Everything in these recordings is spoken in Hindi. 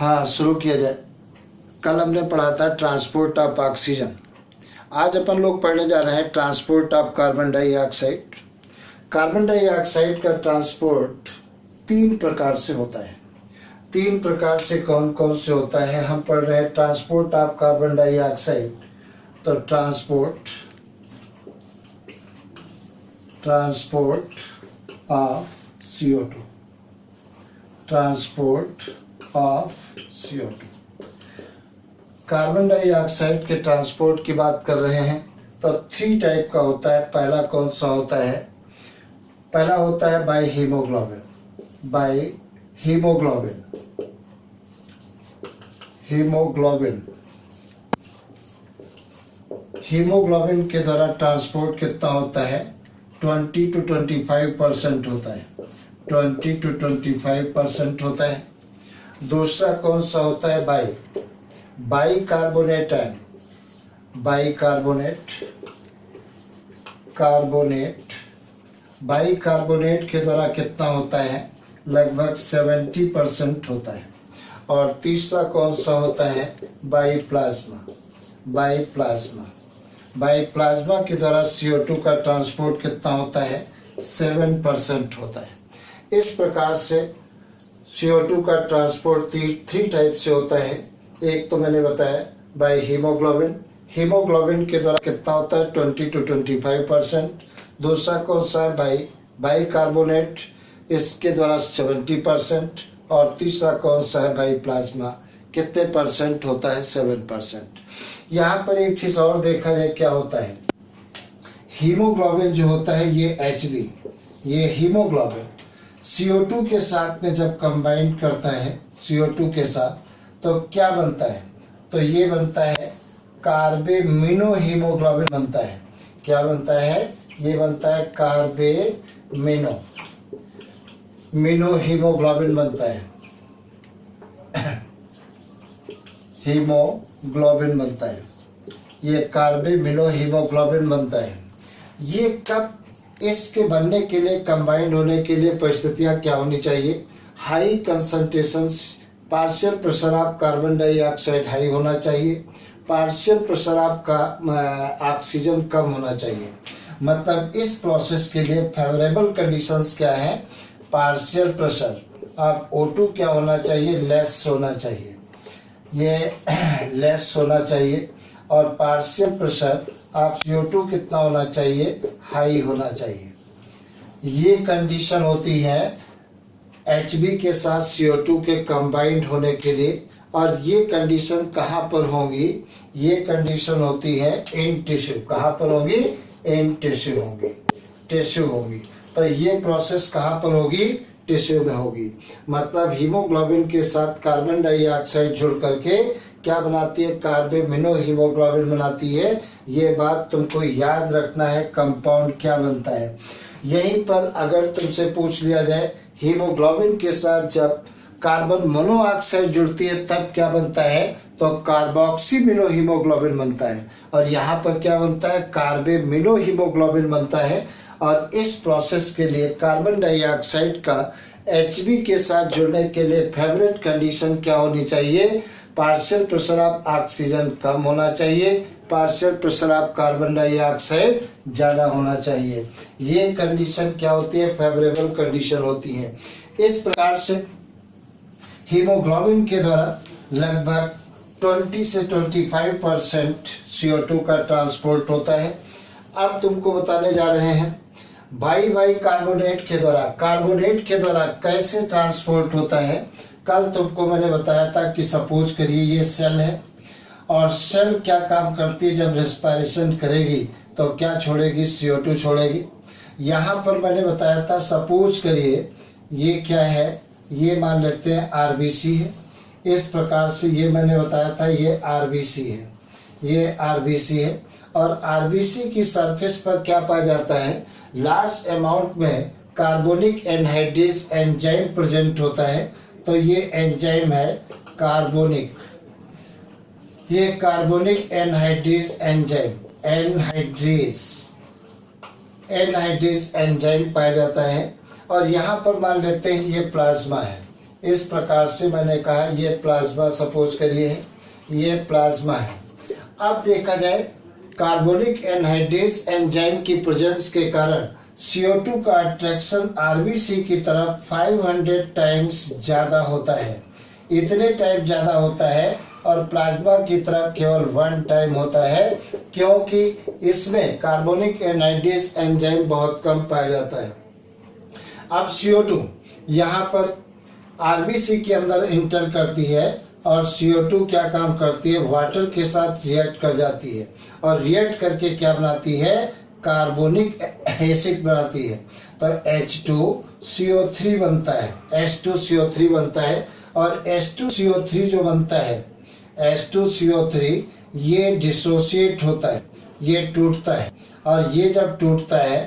हाँ, शुरू किया जाए। कल हमने पढ़ा था ट्रांसपोर्ट ऑफ ऑक्सीजन। आज अपन लोग पढ़ने जा रहे हैं transport of carbon dioxide. Carbon dioxide का ट्रांसपोर्ट 3 प्रकार से होता है। 3 प्रकार से कौन कौन से होता है हम पढ़ रहे हैं। ट्रांसपोर्ट ऑफ कार्बन डाइऑक्साइड, तो transport of CO2, transport of CO2। Carbon dioxide के ट्रांसपोर्ट की बात कर रहे हैं तो 3 टाइप का होता है। पहला कौन सा होता है? पहला होता है बाय हीमोग्लोबिन। हीमोग्लोबिन के द्वारा ट्रांसपोर्ट कितना होता है? 20 to 25% होता है। 20 to 25% होता है। दूसरा कौन सा होता है? बाइकार्बोनेट के द्वारा कितना होता है? लगभग 70% होता है। और तीसरा कौन सा होता है? बाइप्लाज्मा के द्वारा CO2 का ट्रांसपोर्ट कितना होता है? 7% होता है। इस प्रकार से CO2 का ट्रांसपोर्ट 3 टाइप से होता है। एक तो मैंने बताया बाय हीमोग्लोबिन के द्वारा कितना होता है? 20 to 25%। दूसरा कौन सा है? बाइकार्बोनेट, इसके द्वारा 70%। और तीसरा कौन सा है? बाइप्लाज्मा, कितने परसेंट होता है? 7%। यहाँ पर एक चीज और देखा जाए क्या होता है। हीमोग्लोबिन जो होता है ये हीमोग्लोबिन CO2 के साथ में जब कंबाइन करता है CO2 के साथ, तो क्या बनता है? तो ये बनता है कार्बेमिनो हीमोग्लोबिन बनता है। क्या बनता है? ये बनता है कार्बेमिनो हीमोग्लोबिन बनता है। हीमोग्लोबिन बनता है, ये कार्बेमिनो हीमोग्लोबिन बनता है। ये कब इसके बनने के लिए, कंबाइंड होने के लिए परिस्थितियां क्या होनी चाहिए? High concentration, partial pressure of carbon dioxide high होना चाहिए, पार्शियल प्रेशर ऑफ ऑक्सीजन कम होना चाहिए। मतलब इस प्रोसेस के लिए फेवरेबल कंडीशंस क्या है? पार्शियल प्रेशर ऑफ O2 क्या होना चाहिए? लेस होना चाहिए, ये लेस होना चाहिए। और पार्शियल प्रेशर ऑफ CO2 कितना होना चाहिए? हाई होना चाहिए। ये कंडीशन होती है Hb के साथ CO2 के कंबाइंड होने के लिए। और ये कंडीशन कहाँ पर होंगी? ये कंडीशन होती है इन टिश्यू। कहाँ पर होंगी? इन टिश्यू होंगी। तो ये प्रोसेस कहाँ पर होगी? टिश्यू में होगी। मतलब हीमोग्लोबिन के साथ कार्बन डाइऑक्साइड जुड़ करके क्या बनाती है? कार्बेमिनो हीमोग्लोबिन बनाती है। ये बात तुमको याद रखना है, कंपाउंड क्या बनता है। यहीं पर अगर तुमसे पूछ लिया जाए हीमोग्लोबिन के साथ जब कार्बन मोनोऑक्साइड जुड़ती है तब क्या बनता है? तो कार्बोक्सीमिनो हीमोग्लोबिन बनता है। और यहाँ पर क्या बनता है? कार्बेमिनो हीमोग्लोबिन बनता है। और इस प्रोसेस के लिए कार्बन डाइऑक्साइड का Hb के साथ जुड़ने के लिए फेवरेट कंडीशन क्या होनी चाहिए? पार्शियल प्रेशर ऑफ ऑक्सीजन कम होना चाहिए, partial pressure of carbon dioxide ज़्यादा होना चाहिए। ये कंडीशन क्या होती है? फेवरेबल कंडीशन होती है। इस प्रकार से हीमोग्लोबिन के द्वारा लगभग 20 से 25% CO2 का ट्रांसपोर्ट होता है। अब तुमको बताने जा रहे हैं कार्बोनेट के द्वारा कैसे ट्रांसपोर्ट होता है। कल तुमको मैंने बताया था कि सपोज करिए ये सेल है और सेल क्या काम करती है? जब रेस्पिरेशन करेगी तो क्या छोड़ेगी? CO2 छोड़ेगी। यहाँ पर मैंने बताया था, सपोज करिए ये क्या है? ये मान लेते हैं RBC है। इस प्रकार से ये मैंने बताया था ये RBC है। और RBC की सरफेस पर क्या पाया जाता है? लार्ज अमाउंट में कार्बोनिक एनहाइड्रेज एंजाइम प्रेजेंट होता है। तो ये एंजाइम है कार्बोनिक एनहाइड्रेज एंजाइम पाया जाता है। और यहाँ पर मान लेते हैं ये प्लाज्मा है, इस प्रकार से मैंने कहा ये प्लाज्मा सपोज करिए है, ये प्लाज्मा है। अब देखा जाए कार्बोनिक एनहाइड्रेस एंजाइम की प्रेजेंस के कारण CO2 का अट्रैक्शन RBC की तरफ 500 टाइम्स ज़्यादा होता है, इतने टाइम ज़्यादा होता है, और प्लाज्मा की तरफ केवल 1 टाइम होता है, क्योंकि इसमें कार्बोनिक एनहाइड्रेस एंजाइम बहुत कम पाया जाता है। अब CO2 यहाँ पर RBC के अंदर इंटर करती है और CO2 क्या काम करती है, वाटर के साथ रिएक्ट कर जाती है और रिएक्ट करके क्या बनाती है, कार्बोनिक एसिड बनाती है। तो H2CO3 बनता है, H2CO3 बनता है, और H2CO3 जो बनता है, H2CO3 ये डिसोसिएट होता है, ये टूटता है, और ये जब टूटता है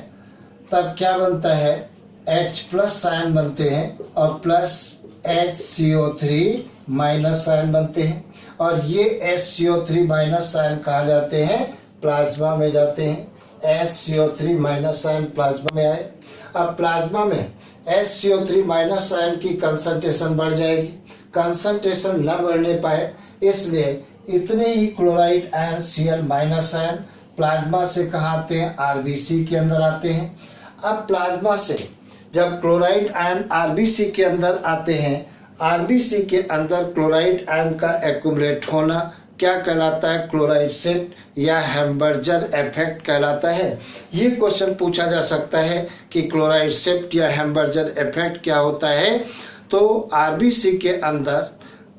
तब क्या बनता है, H प्लस आयन बनते हैं और प्लस HCO3 माइनस आयन बनते हैं, और ये HCO3 माइनस आयन कहा जाते हैं, प्लाज्मा में जाते हैं। HCO3 माइनस आयन प्लाज्मा में आए। अब प्लाज्मा में HCO3 माइनस आयन की कंसंट्रेशन बढ़ जाएगी, कंसंट्रेशन न बढ़ने पाए इसलिए इतने ही chloride ion Cl minus ion plasma से कहाँ आते हैं, RBC के अंदर आते हैं। अब प्लाज्मा से जब क्लोराइड आयन RBC के अंदर आते हैं, RBC के अंदर क्लोराइड आयन का एक्यूमुलेट होना क्या कहलाता है, क्लोराइड शिफ्ट या हैम्बर्जर इफेक्ट कहलाता है। ये क्वेश्चन पूछा जा सकता है कि क्लोराइड शिफ्ट या हैम्बर्जर इफेक्ट क्या होता है। तो RBC के अंदर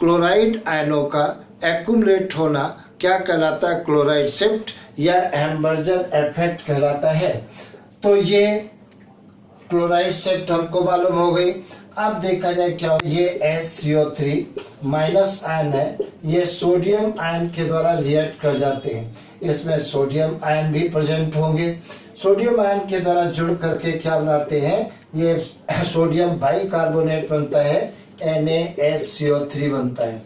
क्लोराइड आयनों का एक्यूमुलेट होना क्या कहलाता है, क्लोराइड शिफ्ट या हैम्बर्जर इफेक्ट कहलाता है। तो ये क्लोराइड शिफ्ट हमको मालूम हो गई। अब देखा जाए क्या, ये HCO3 माइनस आयन है, ये सोडियम आयन के द्वारा रिएक्ट कर जाते हैं, इसमें सोडियम आयन भी प्रेजेंट होंगे। सोडियम आयन के द्वारा जुड़ करके क्या बनाते हैं, ये सोडियम बाइकार्बोनेट बनता है, NaSCO3 बनता है।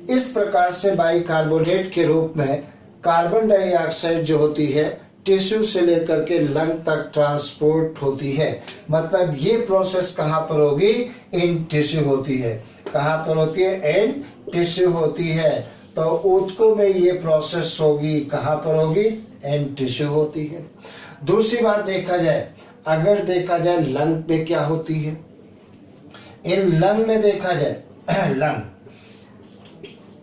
इस प्रकार से बाइकार्बोनेट के रूप में कार्बन डाइऑक्साइड जो होती है टिश्यू से लेकर के लंग तक ट्रांसपोर्ट होती है। मतलब ये प्रोसेस कहाँ पर होगी, इन टिश्यू होती है। कहाँ पर होती है, इन टिश्यू होती है। तो ऊतकों में ये प्रोसेस होगी, कहाँ पर होगी, इन टिश्यू होती है। दूसरी बात देखा जाए, अगर देखा जाए लंग में क्या होती है, इन लंग में देखा जाए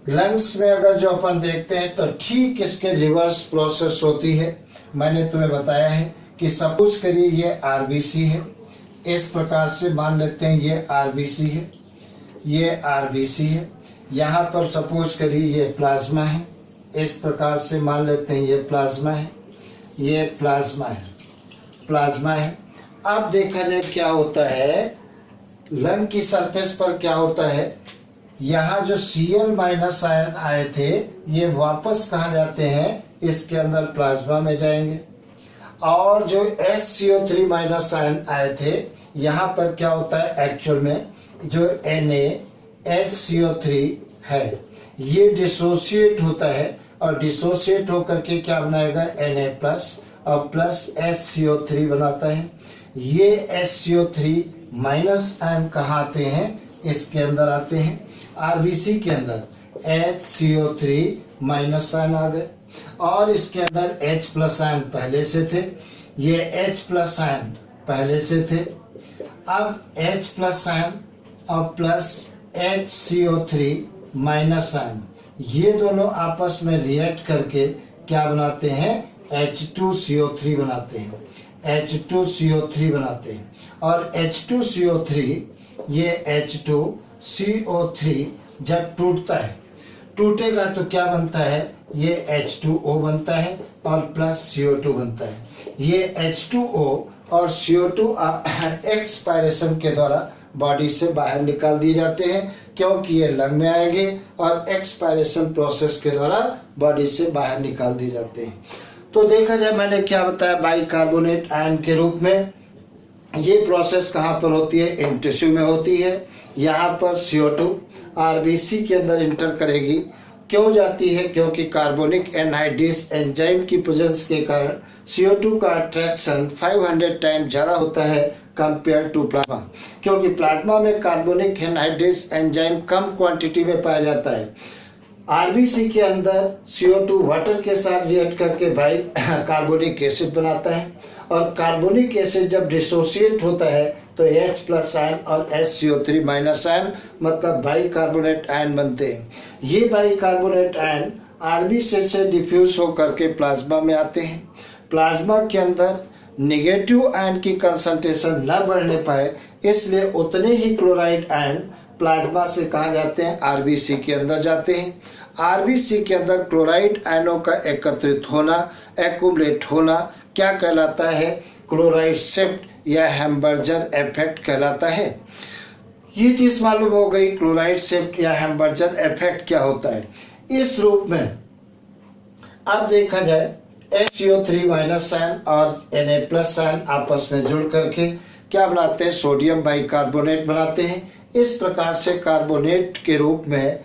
लंग्स में अगर जो अपन देखते हैं तो ठीक इसके रिवर्स प्रोसेस होती है। मैंने तुम्हें बताया है कि सपोज करिए ये RBC है, इस प्रकार से मान लेते हैं ये RBC है, ये RBC है। यहाँ पर सपोज करिए ये प्लाज्मा है, इस प्रकार से मान लेते हैं ये प्लाज्मा है, ये प्लाज्मा है, प्लाज्मा है। अब देखा जाए क्या होता है, लंग की सरफेस पर क्या होता है, यहाँ जो Cl माइनस आयन आए थे ये वापस कहाँ जाते हैं, इसके अंदर प्लाज्मा में जाएंगे, और जो HCO3 माइनस आयन आए थे यहाँ पर क्या होता है, एक्चुअल में जो NaSCO3 है ये डिसोसिएट होता है, और डिसोसिएट होकर के क्या बनाएगा, Na+ और प्लस HCO3 बनाता है। ये HCO3 माइनस आयन कहाँ आते हैं, इसके अंदर आते हैं, RBC के अंदर HCO3 माइनस आयन आ गए, और इसके अंदर H+ आयन पहले से थे, ये H+ आयन पहले से थे। अब H+ आयन और प्लस HCO3 माइनस आयन ये दोनों आपस में रिएक्ट करके क्या बनाते हैं, H2CO3 बनाते हैं, H2CO3 बनाते हैं। और H2CO3 ये H2CO3 जब टूटता है, टूटेगा तो क्या बनता है, ये H2O बनता है और प्लस CO2 बनता है। ये H2O और CO2 एक्सपायरेशन के द्वारा बॉडी से बाहर निकाल दिए जाते हैं, क्योंकि ये लंग में आएंगे और एक्सपायरेशन प्रोसेस के द्वारा बॉडी से बाहर निकाल दिए जाते हैं। तो देखा जाए मैंने क्या बताया, बाइकार्बोनेट आयन के रूप में ये प्रोसेस कहाँ पर होती है, इन टिश्यू में होती है। यहाँ पर CO2 RBC के अंदर इंटर करेगी, क्यों जाती है, क्योंकि कार्बोनिक एनहाइड्रेस एंजाइम की प्रेजेंस के कारण CO2 का अट्रैक्शन 500 टाइम ज़्यादा होता है कंपेयर टू प्लाज्मा, क्योंकि प्लाज्मा में कार्बोनिक एनहाइड्रेस एंजाइम कम क्वांटिटी में पाया जाता है। आरबीसी के अंदर CO2 वाटर के साथ रिएक्ट करके भाई कार्बोनिक एसिड बनाता है, और कार्बोनिक एसिड जब डिसोसिएट होता है तो H+ आयन और HCO3- आयन मतलब बाइकार्बोनेट आयन बनते हैं। ये बाइकार्बोनेट आयन आरबीसी से डिफ्यूज होकर के प्लाज्मा में आते हैं। प्लाज्मा के अंदर नेगेटिव आयन की कंसंट्रेशन न बढ़ने पाए, इसलिए उतने ही क्लोराइड आयन प्लाज्मा से कहाँ जाते हैं, आरबीसी के अंदर जाते हैं। आरबीसी के अंदर क्लोराइड आयनों का एकत्रित होना, एक्युमुलेट होना क्या कहलाता है, क्लोराइड शिफ्ट या हैम्बर्जर इफेक्ट कहलाता है। ये चीज़ मालूम हो गई क्लोराइड शिफ्ट या हैम्बर्जर इफेक्ट क्या होता है। इस रूप में अब देखा जाए HCO3- आयन और Na+ आयन आपस में जुड़ करके क्या बनाते हैं, सोडियम बाइकार्बोनेट बनाते हैं। इस प्रकार से कार्बोनेट के रूप में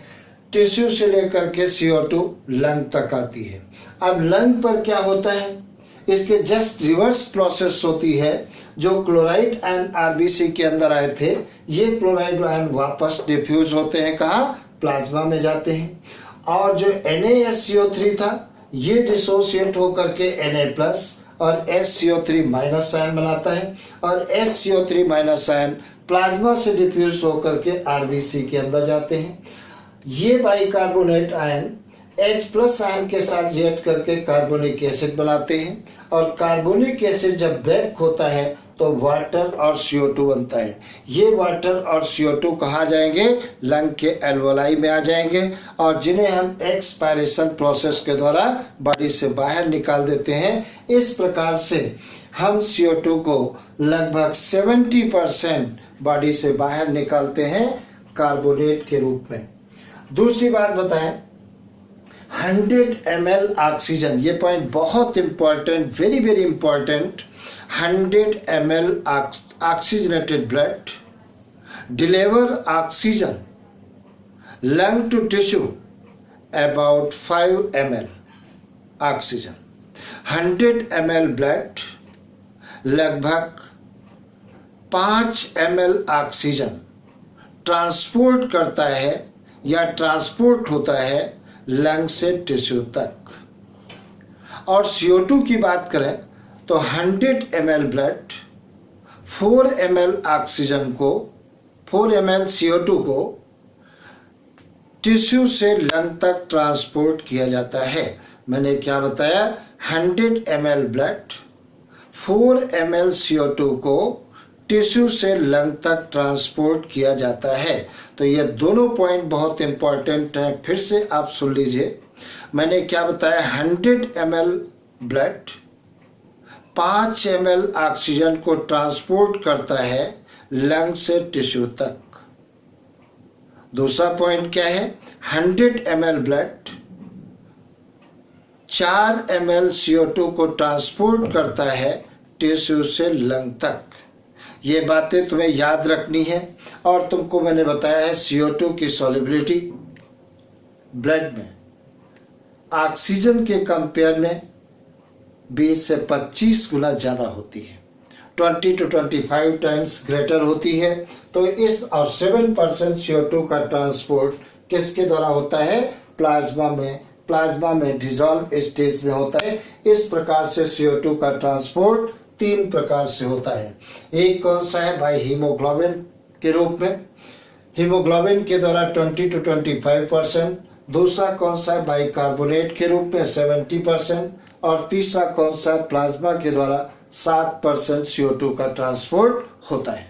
टिश्यू से लेकर के CO2 लंग तक आती है। अब लंग पर क्या होता है, इसके जस्ट रिवर्स प्रोसेस होती है। जो क्लोराइड आयन आरबीसी के अंदर आए थे, ये क्लोराइड आयन वापस डिफ्यूज होते हैं, कहाँ, प्लाज्मा में जाते हैं। और जो NaSCO3 था ये डिसोसिएट होकर के Na+ और HCO3- आयन बनाता है, और HCO3- आयन प्लाज्मा से डिफ्यूज होकर के आरबीसी के अंदर जाते हैं। ये बाइकार्बोनेट आयन H+ आयन के साथ रिएक्ट करके कार्बोनिक एसिड बनाते हैं, और कार्बोनिक एसिड जब ब्रेक होता है तो वाटर और CO2 बनता है। ये वाटर और CO2 कहाँ जाएंगे, लंग के एल्वोलाई में आ जाएंगे, और जिन्हें हम एक्सपायरेशन प्रोसेस के द्वारा बॉडी से बाहर निकाल देते हैं। इस प्रकार से हम CO2 को लगभग 70% बॉडी से बाहर निकालते हैं कार्बोनेट के रूप में। दूसरी बात बताएं, 100 ml ऑक्सीजन, ये पॉइंट बहुत important, very very important. 100 ml oxygenated blood deliver oxygen lung to tissue about 5 ml oxygen। 100 ml blood लगभग 5 ml ऑक्सीजन ट्रांसपोर्ट करता है या ट्रांसपोर्ट होता है लंग से टिश्यू तक। और CO2 की बात करें तो 100 ml ब्लड 4 ml ऑक्सीजन को, 4 ml CO2 को टिश्यू से लंग तक ट्रांसपोर्ट किया जाता है। मैंने क्या बताया, 100 ml ब्लड 4 ml CO2 को टिश्यू से लंग तक ट्रांसपोर्ट किया जाता है। तो ये दोनों पॉइंट बहुत इंपॉर्टेंट हैं, फिर से आप सुन लीजिए। मैंने क्या बताया, 100 ml ब्लड 5 ml ऑक्सीजन को ट्रांसपोर्ट करता है लंग से टिश्यू तक। दूसरा पॉइंट क्या है, 100 ml ब्लड 4 ml CO2 को ट्रांसपोर्ट करता है टिश्यू से लंग तक। ये बातें तुम्हें याद रखनी है। और तुमको मैंने बताया है CO2 की सॉल्युबिलिटी ब्लड में ऑक्सीजन के कंपेयर में 20 से 25 गुना ज़्यादा होती है, 20 to 25 टाइम्स ग्रेटर होती है। तो इस और 7% CO2 का ट्रांसपोर्ट किसके द्वारा होता है, प्लाज्मा में डिजॉल्व स्टेज में होता है। इस प्रकार से CO2 का ट्रांसपोर्ट 3 प्रकार से होता है। एक कौन सा है भाई, हीमोग्लोबिन के रूप में, हीमोग्लोबिन के द्वारा 20 to 25%। दूसरा कौन सा है, बाइकार्बोनेट के रूप में 70%। और तीसरा कौन सा, प्लाज्मा के द्वारा 7% CO2 का ट्रांसपोर्ट होता है।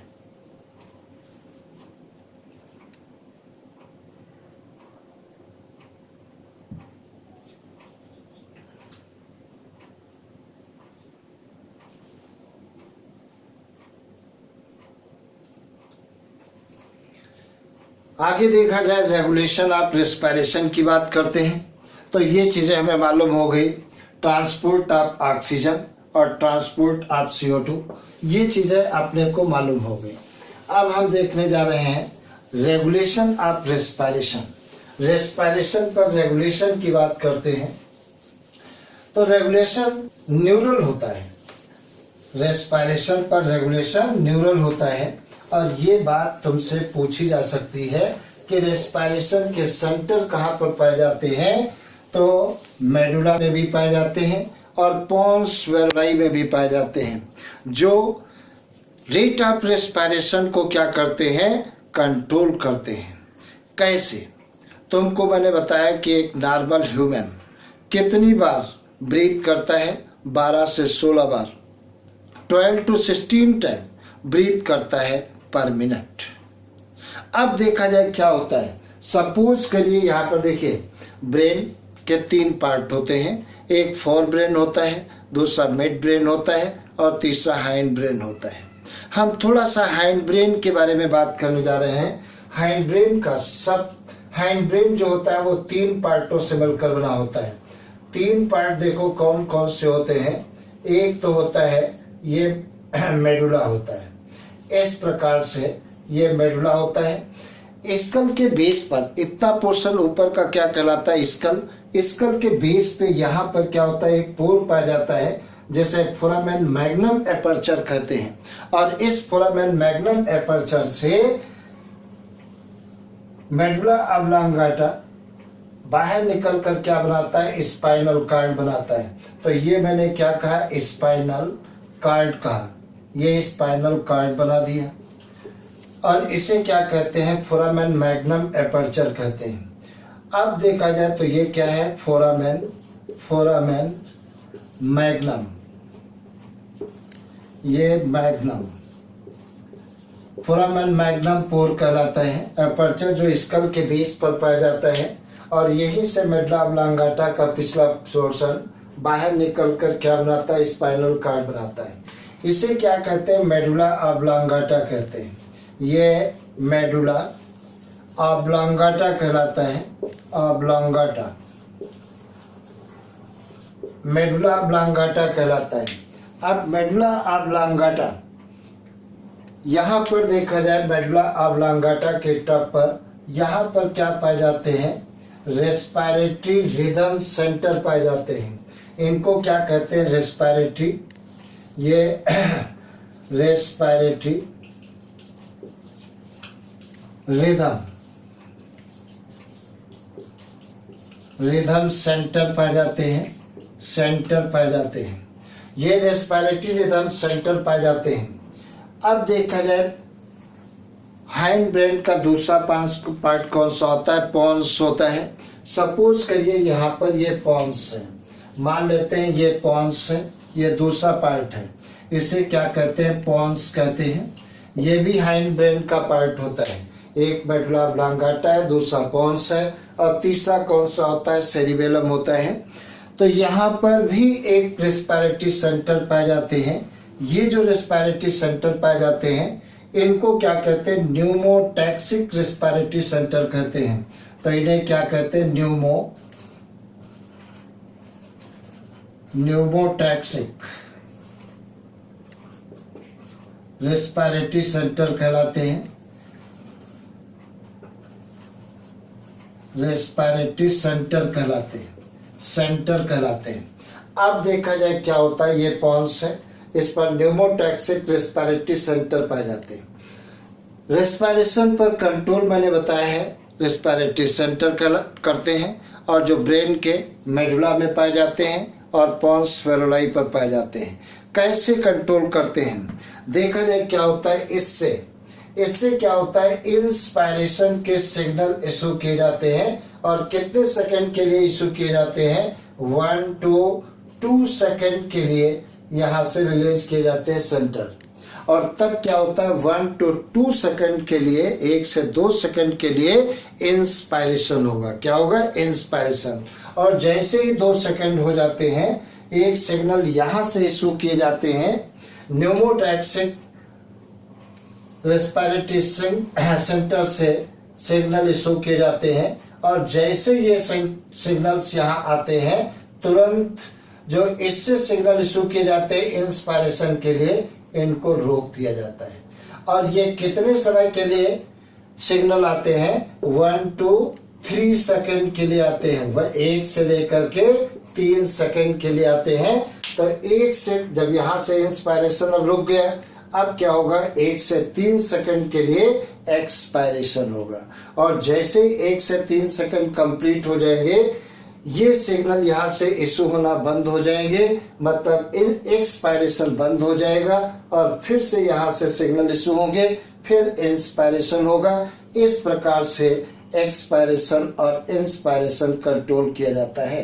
आगे देखा जाए रेगुलेशन ऑफ रेस्पिरेशन की बात करते हैं तो ये चीज़ें हमें मालूम हो गई, ट्रांसपोर्ट ऑफ ऑक्सीजन और ट्रांसपोर्ट ऑफ CO2, ये चीज़ें अपने को मालूम हो गई। अब हम देखने जा रहे हैं रेगुलेशन ऑफ रेस्पिरेशन। रेस्पिरेशन पर रेगुलेशन की बात करते हैं तो रेगुलेशन न्यूरल होता है। रेस्पिरेशन पर रेगुलेशन न्यूरल होता है। और ये बात तुमसे पूछी जा सकती है कि रेस्पिरेशन के सेंटर कहाँ पर पाए जाते हैं, तो मेडुला में भी पाए जाते हैं और पोन्स वेलोराई में भी पाए जाते हैं, जो रेट ऑफ रेस्पिरेशन को क्या करते हैं, कंट्रोल करते हैं। कैसे? तुमको मैंने बताया कि एक नॉर्मल ह्यूमन कितनी बार ब्रीथ करता है, 12 से 16 बार, 12 to 16 टाइम ब्रीथ करता है पर मिनट। अब देखा जाए क्या होता है। सपोज करिए यहाँ पर देखिए, ब्रेन के 3 पार्ट होते हैं, एक फोर ब्रेन होता है, दूसरा मिड ब्रेन होता है और तीसरा हाइंड ब्रेन होता है। हम थोड़ा सा हाइंड ब्रेन के बारे में बात करने जा रहे हैं। हाइंड ब्रेन जो होता है वो 3 पार्टों से मिलकर बना होता है। 3 पार्ट देखो कौन कौन से होते हैं। एक तो होता है ये मेडुला होता है, इस प्रकार से ये मेडुला होता है। स्कल के बेस पर इतना पोर्शन ऊपर का क्या कहलाता है, स्कल के बेस पे यहाँ पर क्या होता है, एक पोर पाया जाता है जैसे फोरामेन मैग्नम एपर्चर कहते हैं। और इस फोरामेन मैग्नम एपर्चर से मेडुला ऑब्लांगाटा बाहर निकल कर क्या बनाता है, स्पाइनल कार्ड बनाता है। तो ये मैंने क्या कहा, स्पाइनल कार्ड कहा, ये स्पाइनल कार्ड बना दिया। और इसे क्या कहते हैं, फोरामेन मैग्नम एपर्चर कहते हैं। अब देखा जाए तो ये क्या है, फोरामेन मैग्नम, ये मैग्नम फोरामेन मैग्नम पोर कहलाता है। एपर्चर जो स्कल के बेस पर पाया जाता है और यहीं से मेडुला ऑब्लांगाटा का पिछला पोर्शन बाहर निकलकर क्या बनाता है, स्पाइनल कार्ड बनाता है। इसे क्या कहते हैं, मेडुला ऑब्लांगाटा कहते हैं। ये मेडुला ऑब्लांगाटा कहलाता है, ऑब्लांगाटा, मेडुला ऑब्लांगाटा कहलाता है। अब मेडुला ऑब्लांगाटा यहाँ पर देखा जाए, मेडुला ऑब्लांगाटा के टॉप पर यहाँ पर क्या पाए जाते हैं, रेस्पिरेटरी रिदम सेंटर पाए जाते हैं। इनको क्या कहते हैं, रेस्पिरेटरी, ये रेस्पिरेटरी रिदम सेंटर पाए जाते हैं, ये रेस्पिरेटरी रिदम सेंटर पाए जाते हैं। अब देखा जाए हाइंड ब्रेन का दूसरा पार्ट कौन सा होता है, पोन्स होता है। सपोज करिए यहाँ पर ये पोन्स है, मान लेते हैं ये पोन्स है, ये दूसरा पार्ट है, इसे क्या कहते हैं, पोन्स कहते हैं। ये भी हाइंड ब्रेन का पार्ट होता है। एक मेडुला ऑब्लांगाटा है, दूसरा पोन्स है और तीसरा कौन सा होता है, सेरिबेलम होता है। तो यहाँ पर भी एक रेस्पिरेटरी सेंटर पाए जाते हैं। ये जो रेस्पिरेटरी सेंटर पाए जाते हैं इनको क्या कहते हैं, न्यूमोटैक्सिक रेस्पिरेटरी सेंटर कहते हैं। तो इन्हें क्या कहते हैं, न्यूमोटैक्सिक रेस्पिरेटरी सेंटर कहलाते हैं, रेस्पिरेटरी सेंटर कहलाते हैं। अब देखा जाए क्या होता है, ये पोन्स है, इस पर न्यूमोटैक्सिक रेस्पिरेटरी सेंटर पाए जाते हैं। रेस्पिरेशन पर कंट्रोल मैंने बताया है, रेस्पिरेटरी सेंटर करते हैं और जो ब्रेन के मेडुला में पाए जाते हैं और पोन्स वेलोराई पर पाए जाते हैं। कैसे कंट्रोल करते हैं, देखा जाए क्या होता है, इससे क्या होता है, इंस्पायरेशन के सिग्नल इशू किए जाते हैं और कितने सेकंड के लिए इशू किए जाते हैं, 1 to 2 सेकंड के लिए यहाँ से रिलीज किए जाते हैं सेंटर। और तब क्या होता है, 1 to 2 सेकंड के लिए, 1 से 2 सेकंड के लिए इंस्पायरेशन होगा। क्या होगा, इंस्पायरेशन। और जैसे ही 2 सेकंड हो जाते हैं, एक सिग्नल यहाँ से इशू किए जाते हैं, न्यूमोटैक्सिक रेस्पिरेटरी सेंटर से सिग्नल इशू किए जाते हैं। और जैसे ये सिग्नल्स यहाँ आते हैं, तुरंत जो इससे सिग्नल इशू किए जाते हैं इंस्पायरेशन के लिए, इनको रोक दिया जाता है। और ये कितने समय के लिए सिग्नल आते हैं, 1 to 3 सेकंड के लिए आते हैं। वह 1 से लेकर के 3 सेकंड के लिए आते हैं। तो 1 से जब यहाँ से इंस्पायरेशन अब रुक गया, अब क्या होगा, 1 से 3 सेकंड के लिए एक्सपायरेशन होगा। और जैसे ही 1 से 3 सेकंड कंप्लीट हो जाएंगे, ये सिग्नल यहाँ से इशू होना बंद हो जाएंगे, मतलब एक्सपायरेशन बंद हो जाएगा और फिर से यहाँ से सिग्नल इशू होंगे, फिर इंस्पायरेशन होगा। इस प्रकार से एक्सपायरेशन और इंस्पायरेशन कंट्रोल किया जाता है।